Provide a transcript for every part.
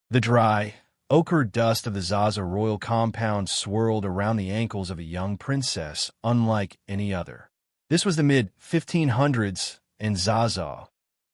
The dry, ochre dust of the Zaza royal compound swirled around the ankles of a young princess unlike any other. This was the mid-1500s, and Zaza,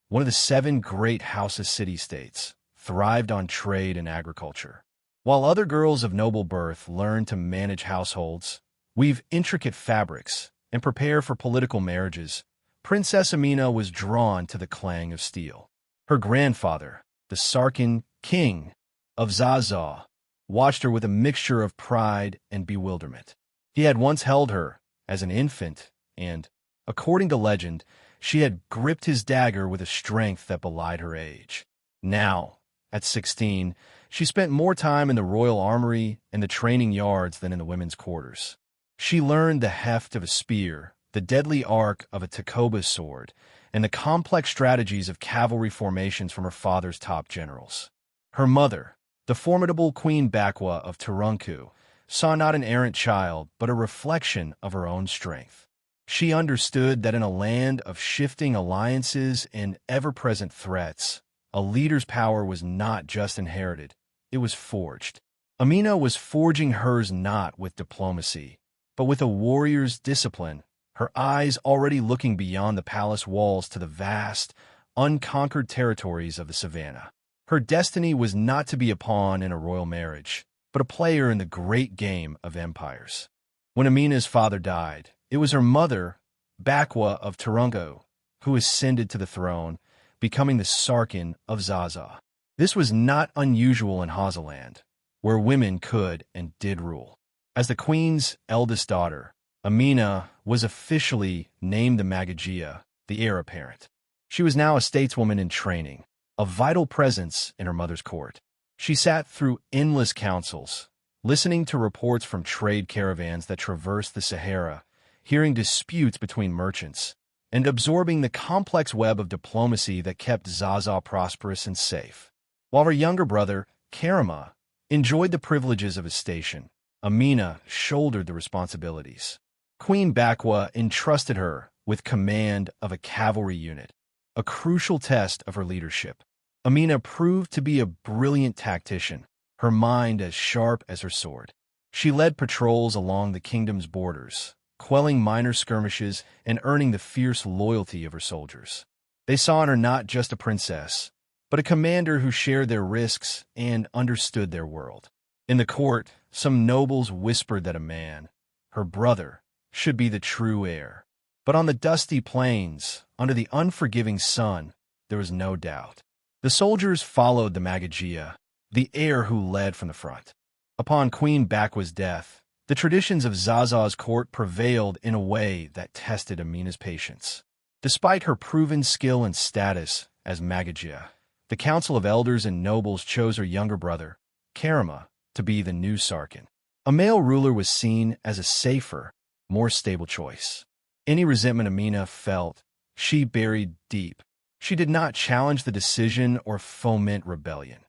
one of the seven great Hausa city-states, thrived on trade and agriculture. While other girls of noble birth learned to manage households, weave intricate fabrics, and prepare for political marriages, Princess Amina was drawn to the clang of steel. Her grandfather, the Sarkin king of Zaza, watched her with a mixture of pride and bewilderment. He had once held her as an infant, and, according to legend, she had gripped his dagger with a strength that belied her age. Now, at 16, she spent more time in the royal armory and the training yards than in the women's quarters. She learned the heft of a spear, the deadly arc of a Takoba sword, and the complex strategies of cavalry formations from her father's top generals. Her mother, the formidable Queen Bakwa of Turunku, saw not an errant child, but a reflection of her own strength. She understood that in a land of shifting alliances and ever-present threats, a leader's power was not just inherited, it was forged. Amina was forging hers not with diplomacy, but with a warrior's discipline, her eyes already looking beyond the palace walls to the vast, unconquered territories of the savannah. Her destiny was not to be a pawn in a royal marriage, but a player in the great game of empires. When Amina's father died, it was her mother, Bakwa of Turunku, who ascended to the throne, becoming the Sarkin of Zaza. This was not unusual in Hazaland, where women could and did rule. As the queen's eldest daughter, Amina was officially named the Magagia, the heir apparent. She was now a stateswoman in training, a vital presence in her mother's court. She sat through endless councils, listening to reports from trade caravans that traversed the Sahara, hearing disputes between merchants, and absorbing the complex web of diplomacy that kept Zaza prosperous and safe. While her younger brother, Karama, enjoyed the privileges of his station, Amina shouldered the responsibilities. Queen Bakwa entrusted her with command of a cavalry unit, a crucial test of her leadership. Amina proved to be a brilliant tactician, her mind as sharp as her sword. She led patrols along the kingdom's borders, quelling minor skirmishes and earning the fierce loyalty of her soldiers. They saw in her not just a princess, but a commander who shared their risks and understood their world. In the court, some nobles whispered that a man, her brother, should be the true heir. But on the dusty plains, under the unforgiving sun, there was no doubt. The soldiers followed the Magagia, the heir who led from the front. Upon Queen Bakwa's death, the traditions of Zaza's court prevailed in a way that tested Amina's patience. Despite her proven skill and status as Magagia, the Council of Elders and Nobles chose her younger brother, Karama, to be the new Sarkin. A male ruler was seen as a safer, more stable choice. Any resentment Amina felt, she buried deep. She did not challenge the decision or foment rebellion.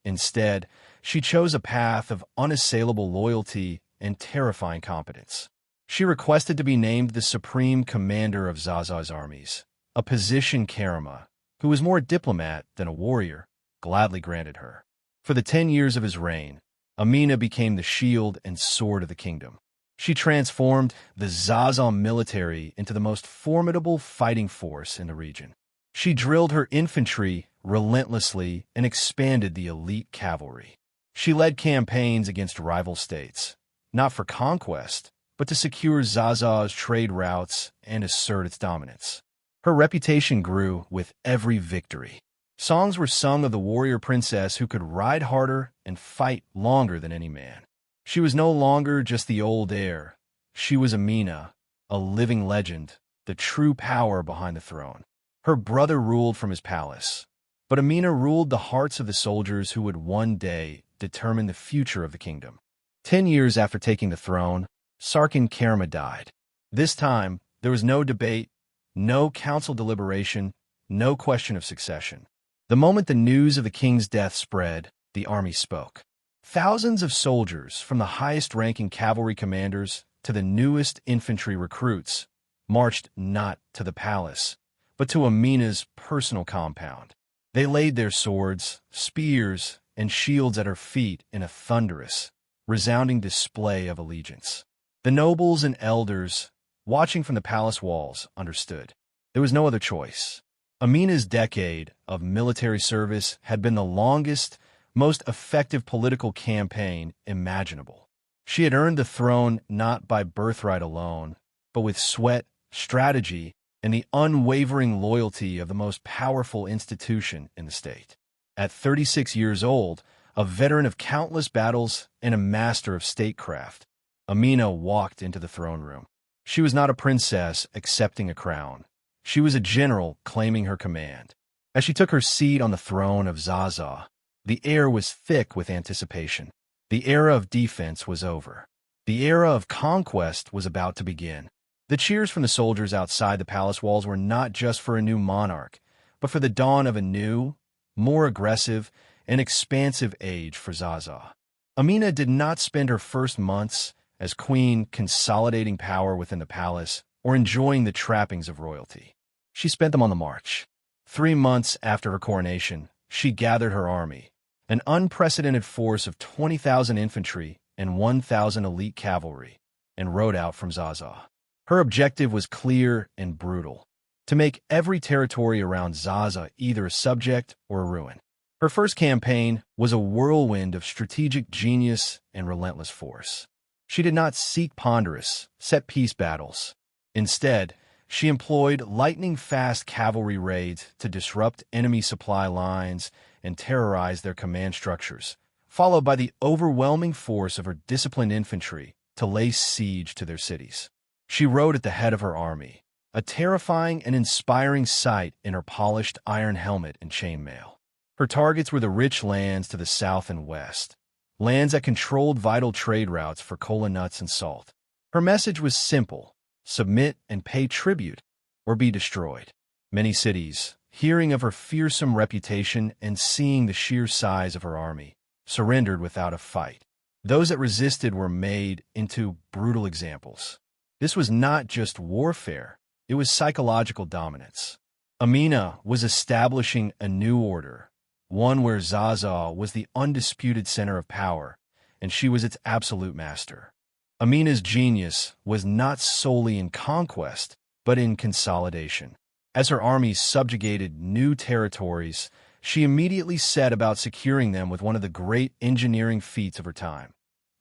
Instead, she chose a path of unassailable loyalty and terrifying competence. She requested to be named the supreme commander of Zaza's armies, a position Karama, who was more a diplomat than a warrior, gladly granted her. For the 10 years of his reign, Amina became the shield and sword of the kingdom. She transformed the Zaza military into the most formidable fighting force in the region. She drilled her infantry relentlessly and expanded the elite cavalry. She led campaigns against rival states, not for conquest, but to secure Zaza's trade routes and assert its dominance. Her reputation grew with every victory. Songs were sung of the warrior princess who could ride harder and fight longer than any man. She was no longer just the old heir. She was Amina, a living legend, the true power behind the throne. Her brother ruled from his palace, but Amina ruled the hearts of the soldiers who would one day determine the future of the kingdom. 10 years after taking the throne, Sarkin Karama died. This time, there was no debate, no council deliberation, no question of succession. The moment the news of the king's death spread, the army spoke. Thousands of soldiers, from the highest-ranking cavalry commanders to the newest infantry recruits, marched not to the palace, but to Amina's personal compound. They laid their swords, spears, and shields at her feet in a thunderous, resounding display of allegiance. The nobles and elders, watching from the palace walls, understood. There was no other choice. Amina's decade of military service had been the longest, most effective political campaign imaginable. She had earned the throne not by birthright alone, but with sweat, strategy, and the unwavering loyalty of the most powerful institution in the state. At 36 years old, a veteran of countless battles and a master of statecraft, Amina walked into the throne room. She was not a princess accepting a crown. She was a general claiming her command. As she took her seat on the throne of Zaza, the air was thick with anticipation. The era of defense was over. The era of conquest was about to begin. The cheers from the soldiers outside the palace walls were not just for a new monarch, but for the dawn of a new, more aggressive, and expansive age for Zaza. Amina did not spend her first months as queen consolidating power within the palace or enjoying the trappings of royalty. She spent them on the march. 3 months after her coronation, she gathered her army, an unprecedented force of 20,000 infantry and 1,000 elite cavalry, and rode out from Zaza. Her objective was clear and brutal: to make every territory around Zaza either a subject or a ruin. Her first campaign was a whirlwind of strategic genius and relentless force. She did not seek ponderous, set-piece battles. Instead, she employed lightning-fast cavalry raids to disrupt enemy supply lines and terrorize their command structures, followed by the overwhelming force of her disciplined infantry to lay siege to their cities. She rode at the head of her army, a terrifying and inspiring sight in her polished iron helmet and chainmail. Her targets were the rich lands to the south and west, lands that controlled vital trade routes for cola nuts and salt. Her message was simple: submit and pay tribute, or be destroyed. Many cities, hearing of her fearsome reputation and seeing the sheer size of her army, surrendered without a fight. Those that resisted were made into brutal examples. This was not just warfare, it was psychological dominance. Amina was establishing a new order, one where Zaza was the undisputed center of power, and she was its absolute master. Amina's genius was not solely in conquest, but in consolidation. As her armies subjugated new territories, she immediately set about securing them with one of the great engineering feats of her time,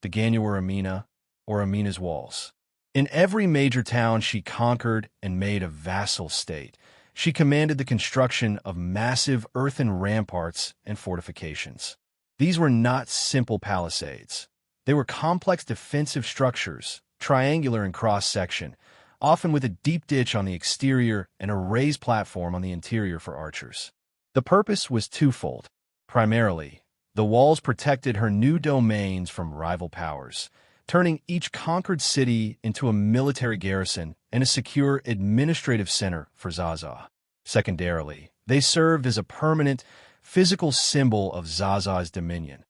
the Ganywar Amina, or Amina's Walls. In every major town she conquered and made a vassal state, she commanded the construction of massive earthen ramparts and fortifications. These were not simple palisades. They were complex defensive structures, triangular in cross-section, often with a deep ditch on the exterior and a raised platform on the interior for archers. The purpose was twofold. Primarily, the walls protected her new domains from rival powers, turning each conquered city into a military garrison and a secure administrative center for Zaza. Secondarily, they served as a permanent, physical symbol of Zaza's dominion,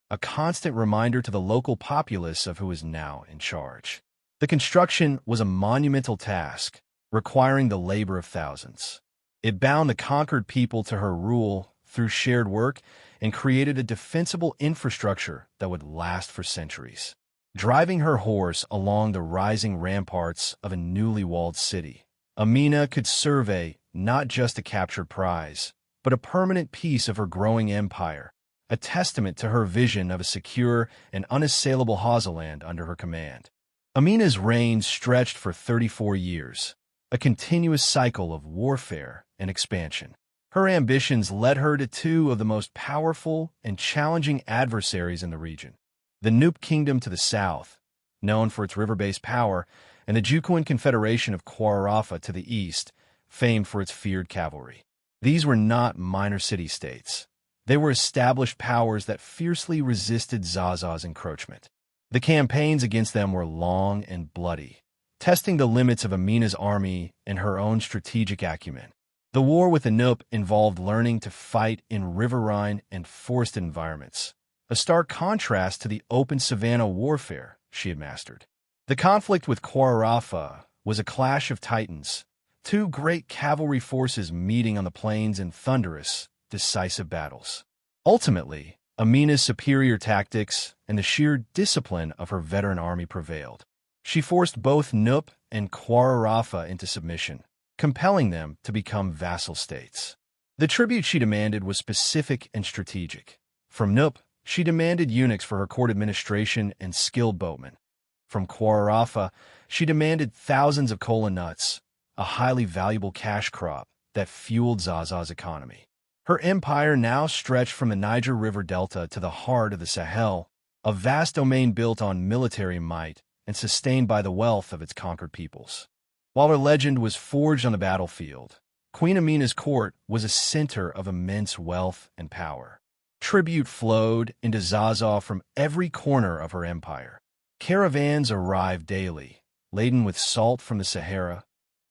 a constant reminder to the local populace of who was now in charge. The construction was a monumental task, requiring the labor of thousands. It bound the conquered people to her rule through shared work and created a defensible infrastructure that would last for centuries. Driving her horse along the rising ramparts of a newly walled city, Amina could survey not just a captured prize, but a permanent piece of her growing empire, a testament to her vision of a secure and unassailable Hazaland under her command. Amina's reign stretched for 34 years, a continuous cycle of warfare and expansion. Her ambitions led her to two of the most powerful and challenging adversaries in the region: the Nupe Kingdom to the south, known for its river-based power, and the Jukuan Confederation of Kwarafa to the east, famed for its feared cavalry. These were not minor city-states. They were established powers that fiercely resisted Zaza's encroachment. The campaigns against them were long and bloody, testing the limits of Amina's army and her own strategic acumen. The war with the Nupe involved learning to fight in riverine and forested environments, a stark contrast to the open savanna warfare she had mastered. The conflict with Kwarafa was a clash of titans, two great cavalry forces meeting on the plains in thunderous, decisive battles. Ultimately, Amina's superior tactics and the sheer discipline of her veteran army prevailed. She forced both Nup and Qara into submission, compelling them to become vassal states. The tribute she demanded was specific and strategic. From Nup, she demanded eunuchs for her court administration and skilled boatmen. From Qara, she demanded thousands of kola nuts, a highly valuable cash crop that fueled Zaza's economy. Her empire now stretched from the Niger River Delta to the heart of the Sahel, a vast domain built on military might and sustained by the wealth of its conquered peoples. While her legend was forged on the battlefield, Queen Amina's court was a center of immense wealth and power. Tribute flowed into Zaza from every corner of her empire. Caravans arrived daily, laden with salt from the Sahara,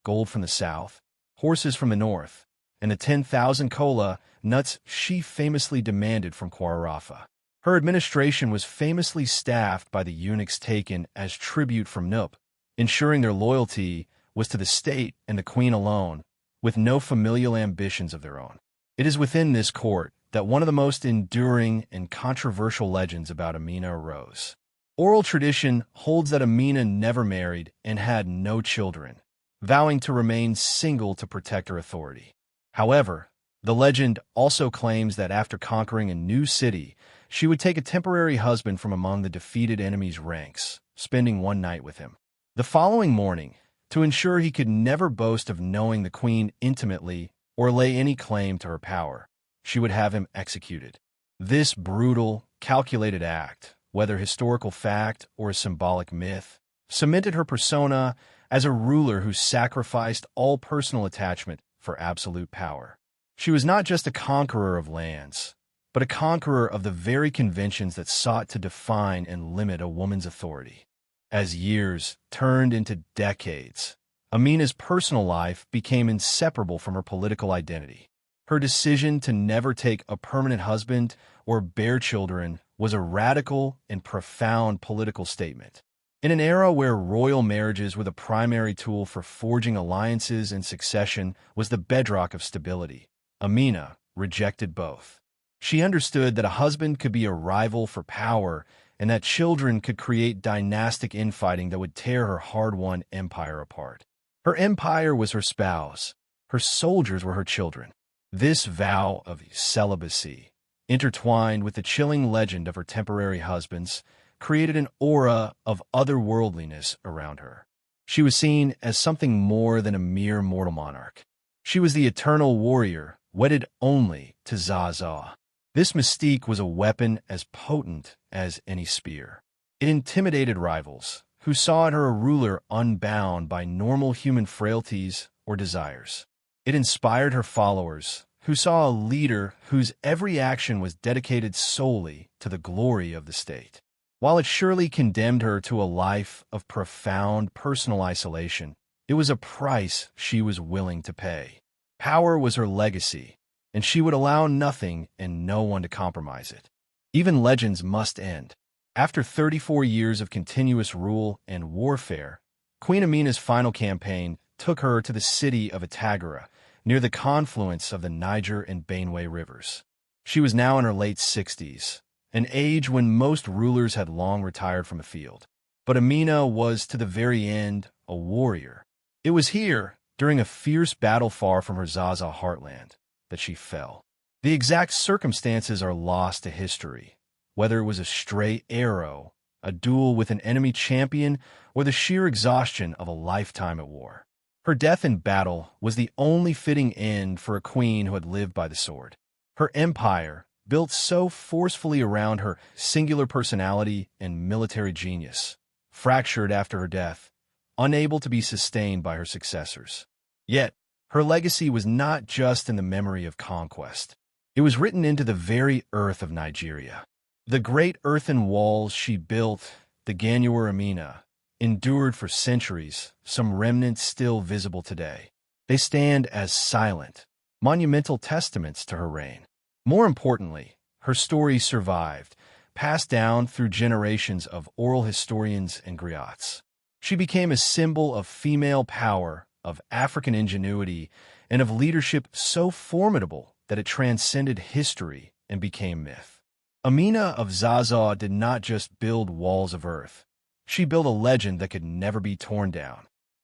gold from the south, horses from the north, and the 10,000 kola nuts she famously demanded from Qara. Her administration was famously staffed by the eunuchs taken as tribute from Nup, ensuring their loyalty was to the state and the queen alone, with no familial ambitions of their own. It is within this court that one of the most enduring and controversial legends about Amina arose. Oral tradition holds that Amina never married and had no children, vowing to remain single to protect her authority. However, the legend also claims that after conquering a new city, she would take a temporary husband from among the defeated enemy's ranks, spending one night with him. The following morning, to ensure he could never boast of knowing the queen intimately or lay any claim to her power, she would have him executed. This brutal, calculated act, whether historical fact or a symbolic myth, cemented her persona as a ruler who sacrificed all personal attachment for absolute power. She was not just a conqueror of lands, but a conqueror of the very conventions that sought to define and limit a woman's authority. As years turned into decades, Amina's personal life became inseparable from her political identity. Her decision to never take a permanent husband or bear children was a radical and profound political statement. In an era where royal marriages were the primary tool for forging alliances and succession was the bedrock of stability, Amina rejected both. She understood that a husband could be a rival for power and that children could create dynastic infighting that would tear her hard-won empire apart. Her empire was her spouse. Her soldiers were her children. This vow of celibacy, intertwined with the chilling legend of her temporary husbands, created an aura of otherworldliness around her. She was seen as something more than a mere mortal monarch. She was the eternal warrior, wedded only to Zaza. This mystique was a weapon as potent as any spear. It intimidated rivals, who saw in her a ruler unbound by normal human frailties or desires. It inspired her followers, who saw a leader whose every action was dedicated solely to the glory of the state. While it surely condemned her to a life of profound personal isolation, it was a price she was willing to pay. Power was her legacy, and she would allow nothing and no one to compromise it. Even legends must end. After 34 years of continuous rule and warfare, Queen Amina's final campaign took her to the city of Atagara, near the confluence of the Niger and Benue rivers. She was now in her late 60s, an age when most rulers had long retired from the field. But Amina was, to the very end, a warrior. It was here, during a fierce battle far from her Zaza heartland, that she fell. The exact circumstances are lost to history, whether it was a stray arrow, a duel with an enemy champion, or the sheer exhaustion of a lifetime at war. Her death in battle was the only fitting end for a queen who had lived by the sword. Her empire, built so forcefully around her singular personality and military genius, fractured after her death, unable to be sustained by her successors. Yet, her legacy was not just in the memory of conquest. It was written into the very earth of Nigeria. The great earthen walls she built, the Ganuwar Amina, endured for centuries, some remnants still visible today. They stand as silent, monumental testaments to her reign. More importantly, her story survived, passed down through generations of oral historians and griots. She became a symbol of female power, of African ingenuity, and of leadership so formidable that it transcended history and became myth. Amina of Zaza did not just build walls of earth. She built a legend that could never be torn down.